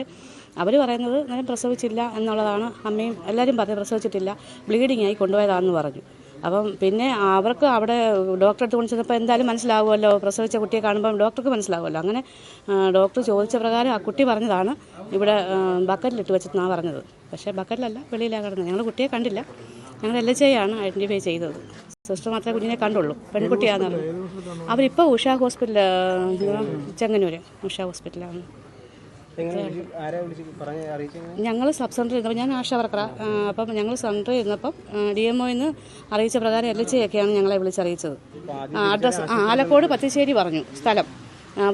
അവർ പറയുന്നത് ഞാൻ പ്രസവിച്ചില്ല എന്നുള്ളതാണ്. അമ്മയും എല്ലാവരും പറഞ്ഞു പ്രസവിച്ചിട്ടില്ല, ബ്ലീഡിംഗ് ആയി കൊണ്ടുപോയതാണെന്ന് പറഞ്ഞു. അപ്പം പിന്നെ അവർക്ക് അവിടെ ഡോക്ടറെ അടുത്ത് കൊണ്ട് ചെന്നപ്പോൾ എന്തായാലും മനസ്സിലാവുമല്ലോ, പ്രസവിച്ച കുട്ടിയെ കാണുമ്പം ഡോക്ടർക്ക് മനസ്സിലാവുമല്ലോ. അങ്ങനെ ഡോക്ടർ ചോദിച്ച പ്രകാരം ആ കുട്ടി പറഞ്ഞതാണ് ഇവിടെ ബക്കറ്റിലിട്ട് വെച്ചെന്നാണ് പറഞ്ഞത്. പക്ഷേ ബക്കറ്റിലല്ല, വെളിയിലാണ് കിടന്നത്. ഞങ്ങൾ കുട്ടിയെ കണ്ടില്ല. ഞങ്ങൾ LHI-യാണ് ഐഡൻറ്റിഫൈ ചെയ്തത്. സിസ്റ്റർ മാത്രമേ കുഞ്ഞിനെ കണ്ടുള്ളൂ. പെൺകുട്ടിയാണെന്ന് പറഞ്ഞു. അവരിപ്പോൾ ഉഷ ഹോസ്പിറ്റൽ, ചെങ്ങന്നൂർ ഉഷ ഹോസ്പിറ്റലാണ്. ഞങ്ങൾ സബ് സെൻറ്ററിൽ ഇരുന്നപ്പോൾ ഞാൻ ആശാ വർക്കറാണ്. അപ്പം ഞങ്ങൾ സെൻറ്ററിൽ ഇരുന്നപ്പം DMO-ന്ന് അറിയിച്ച പ്രകാരം LHI-ഒക്കെയാണ് ഞങ്ങളെ വിളിച്ചറിയിച്ചത്. അഡ്രസ്സ് ആലക്കോട് പത്തിശ്ശേരി പറഞ്ഞു, സ്ഥലം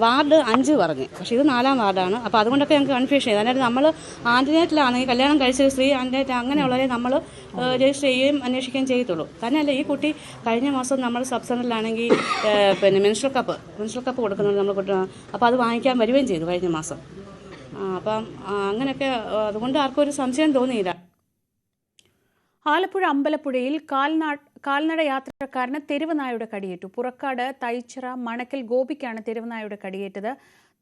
വാർഡ് 5 പറഞ്ഞു. പക്ഷേ ഇത് 4-ാം വാർഡാണ്. അപ്പോൾ അതുകൊണ്ടൊക്കെ ഞങ്ങൾക്ക് കൺഫ്യൂഷൻ ചെയ്തു. അതായത് നമ്മൾ ആൻറ്റിനേറ്റിലാണെങ്കിൽ കല്യാണം കഴിച്ച സ്ത്രീ ആൻറ്റിനേറ്റ് അങ്ങനെയുള്ളവരെ നമ്മൾ രജിസ്റ്റർ ചെയ്യുകയും അന്വേഷിക്കുകയും ചെയ്യത്തുള്ളൂ. തന്നെയല്ല ഈ കുട്ടി കഴിഞ്ഞ മാസം നമ്മൾ സബ് സെൻറ്ററിലാണെങ്കിൽ പിന്നെ മെൻസ്ട്രൽ കപ്പ് കൊടുക്കുന്നുണ്ട് നമ്മൾ. അപ്പോൾ അത് വാങ്ങിക്കാൻ വരികയും ചെയ്തു കഴിഞ്ഞ മാസം. അപ്പം അങ്ങനെയൊക്കെ അതുകൊണ്ട് ആർക്കും ഒരു സംശയം തോന്നിയില്ല. ആലപ്പുഴ അമ്പലപ്പുഴയിൽ കാൽനട യാത്രക്കാരന് തെരുവ് നായയുടെ കടിയേറ്റു. പുറക്കാട് തൈച്ചിറ മണക്കൽ ഗോപിക്കാണ് തെരുവ് നായയുടെ കടിയേറ്റത്.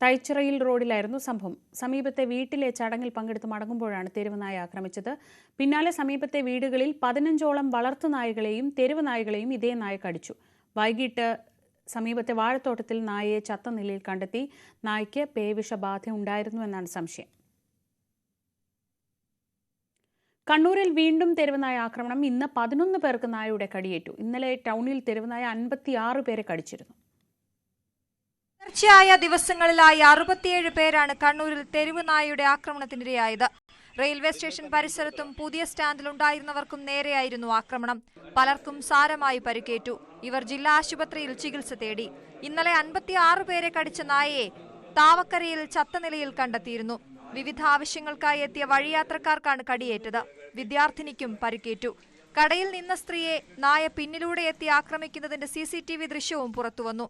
തൈച്ചിറയിൽ റോഡിലായിരുന്നു സംഭവം. സമീപത്തെ വീട്ടിലെ ചടങ്ങിൽ പങ്കെടുത്ത് മടങ്ങുമ്പോഴാണ് തെരുവ് നായ ആക്രമിച്ചത്. പിന്നാലെ സമീപത്തെ വീടുകളിൽ 15ഓളം വളർത്തുനായകളെയും തെരുവ് നായകളെയും ഇതേ നായ കടിച്ചു. വൈകിട്ട് സമീപത്തെ വാഴത്തോട്ടത്തിൽ നായയെ ചത്ത നിലയിൽ കണ്ടെത്തി. നായ്ക്ക് പേവിഷബാധ ഉണ്ടായിരുന്നുവെന്നാണ് സംശയം. കണ്ണൂരിൽ വീണ്ടും തെരുവുനായ ആക്രമണം. ഇന്ന് 11 പേർക്ക് നായയുടെ കടിയേറ്റു. ഇന്നലെ ടൗണിൽ തെരുവുനായ 56 പേരെ കടിച്ചിരുന്നു. തുടർച്ചയായ ദിവസങ്ങളിലായി 67 പേരാണ് കണ്ണൂരിൽ തെരുവുനായയുടെ ആക്രമണത്തിനിരയായത്. റെയിൽവേ സ്റ്റേഷൻ പരിസരത്തും പുതിയ സ്റ്റാൻഡിലുണ്ടായിരുന്നവർക്കും നേരെയായിരുന്നു ആക്രമണം. പലർക്കും സാരമായി പരിക്കേറ്റു. ഇവർ ജില്ലാ ആശുപത്രിയിൽ ചികിത്സ തേടി. ഇന്നലെ 56 പേരെ കടിച്ച നായയെ താവക്കരയിൽ ചത്ത നിലയിൽ കണ്ടെത്തിയിരുന്നു. വിവിധ ആവശ്യങ്ങൾക്കായി എത്തിയ വഴിയാത്രക്കാർക്കാണ് കടിയേറ്റത്. വിദ്യാർത്ഥിനിക്കും പരിക്കേറ്റു. കടയിൽ നിന്ന സ്ത്രീയെ നായ പിന്നിലൂടെ എത്തി ആക്രമിക്കുന്നതിന്റെ CCTV ദൃശ്യവും പുറത്തുവന്നു.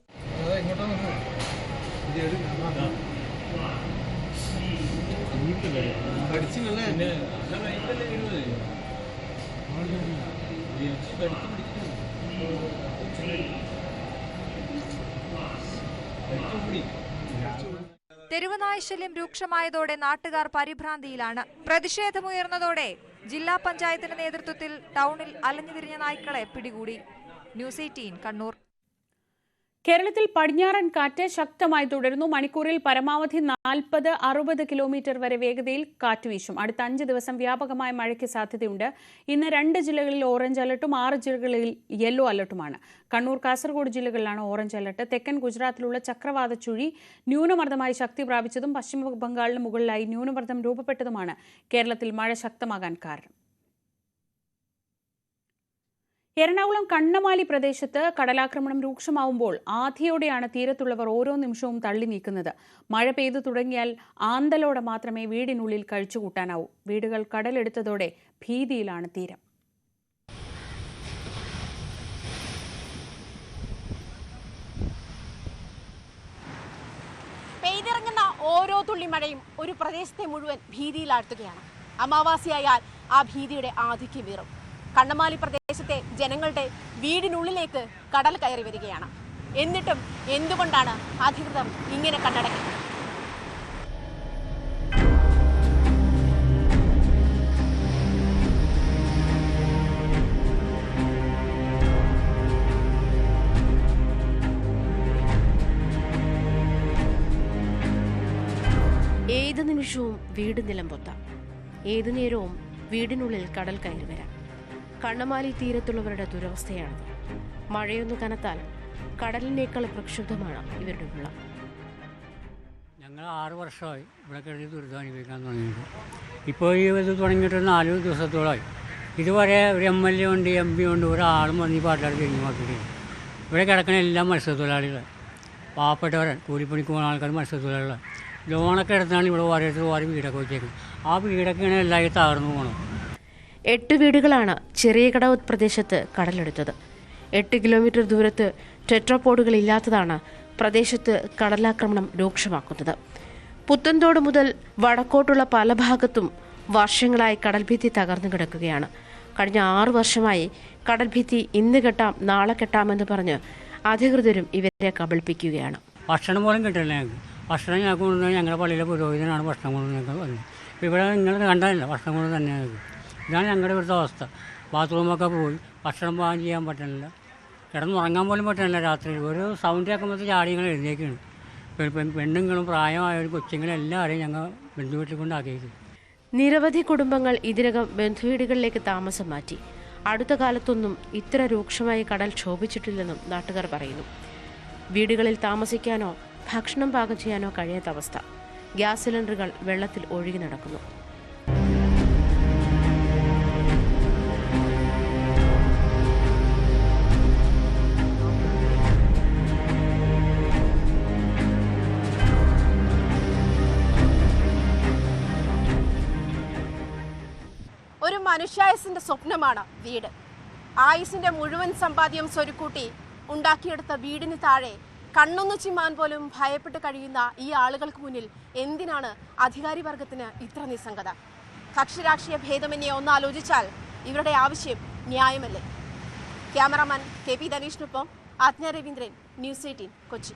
തെരുവുനായ ശല്യം രൂക്ഷമായതോടെ നാട്ടുകാർ പരിഭ്രാന്തിയിലാണ്. പ്രതിഷേധമുയർന്നതോടെ ജില്ലാ പഞ്ചായത്തിന്റെ നേതൃത്വത്തിൽ ടൗണിൽ അലഞ്ഞുതിരിഞ്ഞ നായ്ക്കളെ പിടികൂടി. ന്യൂസ് 18 കണ്ണൂർ. കേരളത്തിൽ പടിഞ്ഞാറൻ കാറ്റ് ശക്തമായി തുടരുന്നു. മണിക്കൂറിൽ പരമാവധി 40-60 കിലോമീറ്റർ വരെ വേഗതയിൽ കാറ്റ് വീശും. അടുത്ത 5 ദിവസം വ്യാപകമായ മഴയ്ക്ക് സാധ്യതയുണ്ട്. ഇന്ന് 2 ജില്ലകളിൽ ഓറഞ്ച് അലർട്ടും 6 ജില്ലകളിൽ യെല്ലോ അലർട്ടുമാണ്. കണ്ണൂർ, കാസർഗോഡ് ജില്ലകളിലാണ് ഓറഞ്ച് അലർട്ട്. തെക്കൻ ഗുജറാത്തിലുള്ള ചക്രവാത ചുഴി ന്യൂനമർദ്ദമായി ശക്തി പ്രാപിച്ചതും പശ്ചിമ ബംഗാളിന് മുകളിലായി ന്യൂനമർദ്ദം രൂപപ്പെട്ടതുമാണ് കേരളത്തിൽ മഴ ശക്തമാകാൻ കാരണം. എറണാകുളം കണ്ണമാലി പ്രദേശത്ത് കടലാക്രമണം രൂക്ഷമാവുമ്പോൾ ആധിയോടെയാണ് തീരത്തുള്ളവർ ഓരോ നിമിഷവും തള്ളി നീക്കുന്നത്. മഴ പെയ്തു തുടങ്ങിയാൽ ആന്തലോടെ മാത്രമേ വീടിനുള്ളിൽ കഴിച്ചുകൂട്ടാനാവൂ. വീടുകൾ കടലെടുത്തതോടെ ഭീതിയിലാണ് തീരം. പെയ്തിറങ്ങുന്ന ഓരോ തുള്ളി മഴയും ഒരു പ്രദേശത്തെ മുഴുവൻ ഭീതിയിലാഴ്ത്തുകയാണ്. അമാവാസിയായാൽ ആ ഭീതിയുടെ ആധിക്യമേറും. കണ്ണമാലി പ്രദേശത്തെ ജനങ്ങളുടെ വീടിനുള്ളിലേക്ക് കടൽ കയറി വരികയാണ്. എന്നിട്ടും എന്തുകൊണ്ടാണ് അധികൃതർ ഇങ്ങനെ കണ്ണടക്കുന്നത്? ഏത് നിമിഷവും വീട് നിലംപൊത്താം. ഏതു നേരവും വീടിനുള്ളിൽ കടൽ കയറി വരാം. കണ്ണമാലി തീരത്തുള്ളവരുടെ ദുരവസ്ഥയാണത്. മഴയൊന്നു കനത്താൽ കടലിനേക്കാൾ പ്രക്ഷുബ്ധമാണ് ഇവരുടെ ഉള്ള. ഞങ്ങൾ 6 വർഷമായി ഇവിടെ കഴിഞ്ഞ് ദുരിതം അനുഭവിക്കാൻ തുടങ്ങിയിട്ട്. ഇപ്പോൾ ഈ ഇത് തുടങ്ങിയിട്ട് 4 ദിവസത്തോളമായി. ഇതുവരെ ഒരു MLA ഉണ്ട്, MP ഉണ്ട്, ഒരാളും വന്ന് ഈ പാട്ടുകാർ കഴിഞ്ഞു നോക്കിയിട്ടില്ല. ഇവിടെ കിടക്കുന്ന എല്ലാ മത്സ്യത്തൊഴിലാളികൾ, പാവപ്പെട്ടവരാണ്, കൂലിപ്പണിക്ക് പോകുന്ന ആൾക്കാർ മത്സ്യത്തൊഴിലാളികളാണ്. ലോണൊക്കെ എടുത്താണ് ഇവിടെ ഓരോ വീടൊക്കെ വെച്ചേക്കുന്നത്. ആ വീടൊക്കെയാണ് എല്ലാവരും തകർന്നു പോകണം. 8 വീടുകളാണ് ചെറിയ കടവ് പ്രദേശത്ത് കടലെടുത്തത്. 8 കിലോമീറ്റർ ദൂരത്ത് ടെട്രാപോഡുകൾ ഇല്ലാത്തതാണ് പ്രദേശത്ത് കടലാക്രമണം രൂക്ഷമാക്കുന്നത്. പുത്തൻതോട് മുതൽ വടക്കോട്ടുള്ള പല ഭാഗത്തും വർഷങ്ങളായി കടൽഭിത്തി തകർന്നു കിടക്കുകയാണ്. കഴിഞ്ഞ 6 വർഷമായി കടൽഭിത്തി ഇന്ന് കെട്ടാം നാളെ കെട്ടാമെന്ന് പറഞ്ഞ് അധികൃതരും ഇവരെ കബളിപ്പിക്കുകയാണ്. ഭക്ഷണം പോലും കിട്ടില്ല ഞങ്ങൾക്ക്. ഭക്ഷണം ഞങ്ങൾക്ക് കൊണ്ടുവന്നാൽ ഞങ്ങളുടെ പള്ളിയിലെ പുരോഹിതനാണ് ഭക്ഷണം കൊണ്ടു ഞങ്ങൾക്ക് വന്നത്. ഇപ്പോൾ ഇവിടെ നിങ്ങൾ കണ്ടതല്ല, ഭക്ഷണം കൊണ്ട് തന്നെ ഞങ്ങൾക്ക്. ഇതാണ് ഞങ്ങളുടെ ഇവിടുത്തെ അവസ്ഥ. ബാത്റൂമൊക്കെ പോയി ഭക്ഷണം പാകം ചെയ്യാൻ പറ്റണില്ല, കിടന്നുറങ്ങാൻ പോലും പറ്റണില്ല. രാത്രി ഒരു സൗണ്ട് കേൾക്കുമ്പോൾ ചാടിയങ്ങൾ എഴുന്നേക്കാണ്. പെണ്ണുങ്ങളും പ്രായമായവരും കൊച്ചുങ്ങളും എല്ലാവരെയും ഞങ്ങൾ ബന്ധുവീട്ടിൽ കൊണ്ടാക്കിയത്. നിരവധി കുടുംബങ്ങൾ ഇതിനകം ബന്ധുവീടുകളിലേക്ക് താമസം മാറ്റി. അടുത്ത കാലത്തൊന്നും ഇത്ര രൂക്ഷമായി കടൽ ക്ഷോഭിച്ചിട്ടില്ലെന്നും നാട്ടുകാർ പറയുന്നു. വീടുകളിൽ താമസിക്കാനോ ഭക്ഷണം പാകം ചെയ്യാനോ കഴിയാത്ത അവസ്ഥ. ഗ്യാസ് സിലിണ്ടറുകൾ വെള്ളത്തിൽ ഒഴുകി നടക്കുന്നു. ഒരു മനുഷ്യായുസിന്റെ സ്വപ്നമാണ് വീട്. ആയുസിന്റെ മുഴുവൻ സമ്പാദ്യം സ്വരുക്കൂട്ടി ഉണ്ടാക്കിയെടുത്ത വീടിന് താഴെ കണ്ണൊന്നു ചിമ്മാൻ പോലും ഭയപ്പെട്ട് കഴിയുന്ന ഈ ആളുകൾക്ക് മുന്നിൽ എന്തിനാണ് അധികാരി വർഗത്തിന് ഇത്ര നിസ്സംഗത? കക്ഷിരാഷ്ട്രീയ ഭേദമന്യേ ഒന്നാലോചിച്ചാൽ ഇവരുടെ ആവശ്യം ന്യായമല്ലേ? ക്യാമറാമാൻ KP ധനീഷിനൊപ്പം ആജ്ഞ രവീന്ദ്രൻ, ന്യൂസ് 18 കൊച്ചി.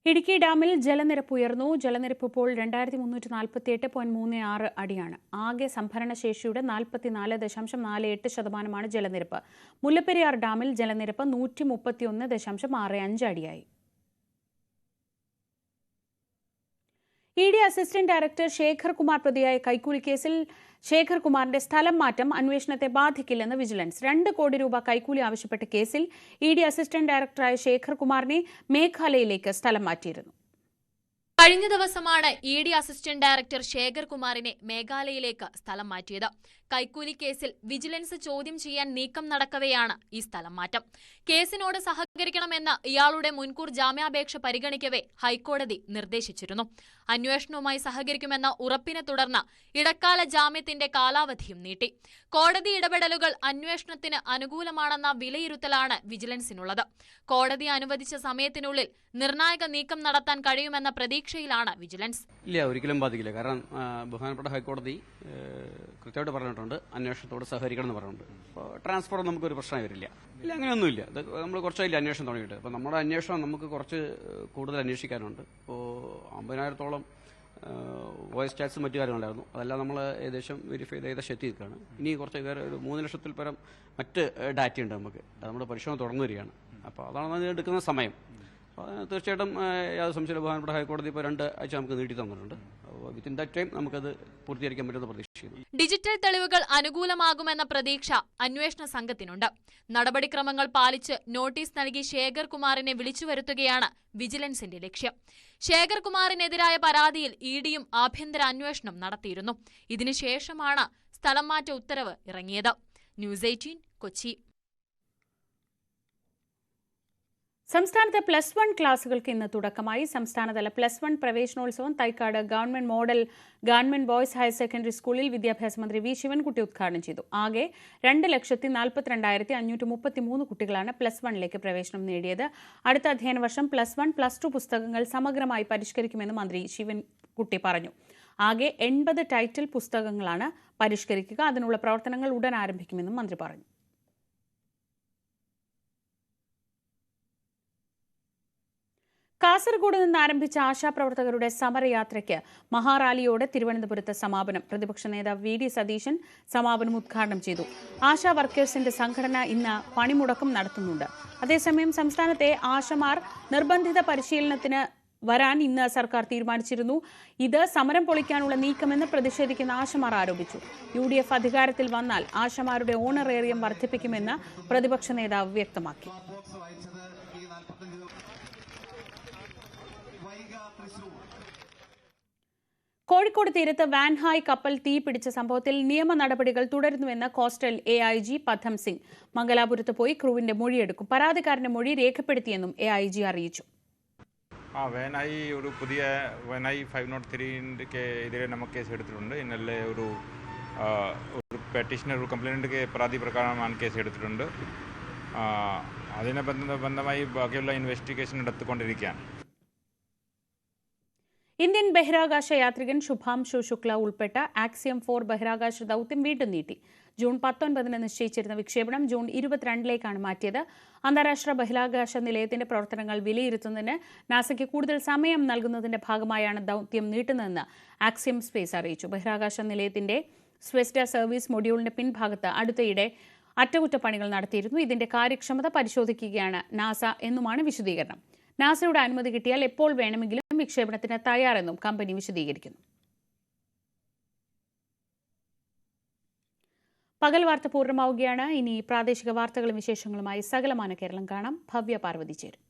ഇടുക്കി ഡാമിൽ ജലനിരപ്പ് ഉയർന്നു. ജലനിരപ്പ് ഇപ്പോൾ 2348.36 അടിയാണ്. ആകെ സംഭരണശേഷിയുടെ 44.48% ജലനിരപ്പ്. മുല്ലപ്പെരിയാർ ഡാമിൽ ജലനിരപ്പ് 131.65 അടിയായി. ED assistant director Shekhar Kumar പ്രതിയായ കൈക്കൂലി കേസിൽ ശേഖർ കുമാറിന്റെ സ്ഥലം മാറ്റം അന്വേഷണത്തെ ബാധിക്കില്ലെന്ന് വിജിലൻസ്. 2 കോടി രൂപ കൈക്കൂലി ആവശ്യപ്പെട്ട കേസിൽ ഇഡി അസിസ്റ്റന്റ് ഡയറക്ടറായ ശേഖർ കുമാറിനെ മേഘാലയയിലേക്ക് സ്ഥലം മാറ്റിയിരുന്നു. കഴിഞ്ഞ ദിവസമാണ് ഇഡി അസിസ്റ്റന്റ് ഡയറക്ടർ ശേഖർ കുമാറിനെ മേഘാലയയിലേക്ക് സ്ഥലം മാറ്റിയത്. കൈക്കൂലി കേസിൽ വിജിലൻസ് ചോദ്യം ചെയ്യാൻ നീക്കം നടക്കവെയാണ് ഈ സ്ഥലം മാറ്റം. കേസിനോട് സഹകരിക്കണമെന്ന ഇയാളുടെ മുൻകൂർ ജാമ്യാപേക്ഷ പരിഗണിക്കവേ ഹൈക്കോടതി നിർദ്ദേശിച്ചിരുന്നു. അന്വേഷണവുമായി സഹകരിക്കുമെന്ന ഉറപ്പിനെ തുടർന്ന് ഇടക്കാല ജാമ്യത്തിന്റെ കാലാവധിയും നീട്ടി. കോടതി ഇടപെടലുകൾ അന്വേഷണത്തിന് അനുകൂലമാണെന്ന വിലയിരുത്തലാണ് വിജിലൻസിനുള്ളത്. കോടതി അനുവദിച്ച സമയത്തിനുള്ളിൽ നിർണായക നീക്കം നടത്താൻ കഴിയുമെന്ന പ്രതീക്ഷയിലാണ് വിജിലൻസ്. ഇല്ല, ഒരിക്കലും ബാധിക്കില്ല. കാരണം ബഹുമാനപ്പെട്ട ഹൈക്കോടതി കൃത്യമായിട്ട് പറഞ്ഞിട്ടുണ്ട്, അന്വേഷണത്തോട് സഹകരിക്കണം എന്ന് പറഞ്ഞിട്ടുണ്ട്. അപ്പോൾ ട്രാൻസ്ഫർ നമുക്കൊരു പ്രശ്നമായി വരില്ല. ഇല്ല, അങ്ങനെയൊന്നുമില്ല. നമ്മൾ കുറച്ചായില്ല അന്വേഷണം തുടങ്ങിയിട്ട്. അപ്പോൾ നമ്മുടെ അന്വേഷണം നമുക്ക് കുറച്ച് കൂടുതൽ അന്വേഷിക്കാനുണ്ട്. ഇപ്പോൾ 50,000-ഓളം വോയിസ് ചാറ്റ്സും മറ്റു കാര്യങ്ങളുണ്ടായിരുന്നു. അതെല്ലാം നമ്മൾ ഏകദേശം വെരിഫൈ ചെയ്ത് എത്തിയിരിക്കുകയാണ്. ഇനി കുറച്ച് ഒരു 3 ലക്ഷത്തിൽ പരം മറ്റ് ഡാറ്റയുണ്ട് നമുക്ക്. അത് നമ്മുടെ പരിശോധന തുടർന്നു വരികയാണ്. അപ്പോൾ അതാണ് എടുക്കുന്ന സമയം. തീർച്ചയായിട്ടും യാതൊരു സംശയം ബഹുമാനപ്പെട്ട ഹൈക്കോടതി ഇപ്പോൾ 2 ആഴ്ച നമുക്ക് നീട്ടി തന്നിട്ടുണ്ട്. വിത്തിൻ ദാറ്റ് ടൈം നമുക്കത് പൂർത്തീകരിക്കാൻ പറ്റുമെന്ന് പ്രതീക്ഷിക്കുന്നു. ഡിജിറ്റൽ തെളിവുകൾ അനുകൂലമാകുമെന്ന പ്രതീക്ഷ അന്വേഷണ സംഘത്തിനുണ്ട്. നടപടിക്രമങ്ങൾ പാലിച്ച് നോട്ടീസ് നൽകി ശേഖർ കുമാറിനെ വിളിച്ചു വരുത്തുകയാണ് വിജിലൻസിന്റെ ലക്ഷ്യം. ശേഖർ കുമാറിനെതിരായ പരാതിയിൽ ഇഡിയും ആഭ്യന്തര അന്വേഷണം നടത്തിയിരുന്നു. ഇതിനുശേഷമാണ് സ്ഥലം മാറ്റ ഉത്തരവ് ഇറങ്ങിയത്. ന്യൂസ് 18 കൊച്ചി. സംസ്ഥാനത്തെ +1 ക്ലാസുകൾക്ക് ഇന്ന് തുടക്കമായി. സംസ്ഥാനതല +1 പ്രവേശനോത്സവം Thycaud government model government boys higher secondary സ്കൂളിൽ വിദ്യാഭ്യാസ മന്ത്രി വി ശിവൻകുട്ടി ഉദ്ഘാടനം ചെയ്തു. ആകെ 2,42,533 കുട്ടികളാണ് +1ലേക്ക് പ്രവേശനം നേടിയത്. അടുത്ത അധ്യയന വർഷം +1, +2 പുസ്തകങ്ങൾ സമഗ്രമായി പരിഷ്കരിക്കുമെന്ന് മന്ത്രി ശിവൻകുട്ടി പറഞ്ഞു. ആകെ 80 ടൈറ്റിൽ പുസ്തകങ്ങളാണ് പരിഷ്കരിക്കുക. അതിനുള്ള പ്രവർത്തനങ്ങൾ ഉടൻ ആരംഭിക്കുമെന്നും മന്ത്രി പറഞ്ഞു. കാസർഗോഡ് നിന്ന് ആരംഭിച്ച ആശാപ്രവർത്തകരുടെ സമരയാത്രയ്ക്ക് മഹാറാലിയോടെ തിരുവനന്തപുരത്ത് സമാപനം. പ്രതിപക്ഷ നേതാവ് വി ഡി സതീശൻ സമാപനം ഉദ്ഘാടനം ചെയ്തു. ആശാ വർക്കേഴ്സിന്റെ സംഘടന ഇന്ന് പണിമുടക്കം നടത്തുന്നുണ്ട്. അതേസമയം സംസ്ഥാനത്തെ ആശമാർ നിർബന്ധിത പരിശീലനത്തിന് വരാൻ ഇന്ന് സർക്കാർ തീരുമാനിച്ചിരുന്നു. ഇത് സമരം പൊളിക്കാനുള്ള നീക്കമെന്ന് പ്രതിഷേധിക്കുന്ന ആശമാർ ആരോപിച്ചു. UDF അധികാരത്തിൽ വന്നാൽ ആശമാരുടെ ഓണറേറിയം വർദ്ധിപ്പിക്കുമെന്ന് പ്രതിപക്ഷ നേതാവ് വ്യക്തമാക്കി. കോഴിക്കോട് തീരത്ത് വാൻഹായ് കപ്പൽ തീപിടിച്ച സംഭവത്തിൽ നിയമ നടപടികൾ തുടരുന്നുവെന്ന് കോസ്റ്റൽ AIG പഥം സിംഗ്. മംഗലാപുരത്ത് പോയി ക്രൂവിന്റെ മൊഴിയെടുക്കും. പരാതിക്കാരന്റെ മൊഴി രേഖപ്പെടുത്തിയെന്നും AIG അറിയിച്ചു. വാനായി ഒരു പുതിയ വാനായി 503 എതിരെ നമുക്ക് കേസ് എടുത്തിട്ടുണ്ട്. ഇന്നലെ ഒരു പെറ്റീഷണർ ഒരു കംപ്ലൈൻറ്റ് പരാതി പ്രകാരമാണ് കേസ് എടുത്തിട്ടുണ്ട്. അതിനെ ബന്ധമായി ബാക്കിയുള്ള ഇൻവെസ്റ്റിഗേഷൻ നടത്തിക്കൊണ്ടിരിക്കുകയാണ്. ഇന്ത്യൻ ബഹിരാകാശ യാത്രികൻ ശുഭാംശു ശുക്ല ഉൾപ്പെട്ട ആക്സിയം 4 ബഹിരാകാശ ദൗത്യം വീണ്ടും നീട്ടി. ജൂൺ 19 നിശ്ചയിച്ചിരുന്ന വിക്ഷേപണം ജൂൺ 22 മാറ്റിയത്. അന്താരാഷ്ട്ര ബഹിരാകാശ നിലയത്തിന്റെ പ്രവർത്തനങ്ങൾ വിലയിരുത്തുന്നതിന് നാസയ്ക്ക് കൂടുതൽ സമയം നൽകുന്നതിന്റെ ഭാഗമായാണ് ദൗത്യം നീട്ടുന്നതെന്ന് ആക്സിയം സ്പേസ് അറിയിച്ചു. ബഹിരാകാശ നിലയത്തിന്റെ സ്വെസ്റ്റ സർവീസ് മൊഡ്യൂളിന്റെ പിൻഭാഗത്ത് അടുത്തയിടെ അറ്റകുറ്റപ്പണികൾ നടത്തിയിരുന്നു. ഇതിന്റെ കാര്യക്ഷമത പരിശോധിക്കുകയാണ് നാസ എന്നുമാണ് വിശദീകരണം. നാസയുടെ അനുമതി കിട്ടിയാൽ എപ്പോൾ വേണമെങ്കിലും വിക്ഷേപണത്തിന് തയ്യാറെന്നും കമ്പനി വിശദീകരിക്കുന്നു. പകൽ വാർത്ത പൂർണ്ണമാവുകയാണ്. ഇനി പ്രാദേശിക വാർത്തകളും വിശേഷങ്ങളുമായി സകലമാന കേരളം കാണാം. ഭവ്യ പാർവതി ചേരും.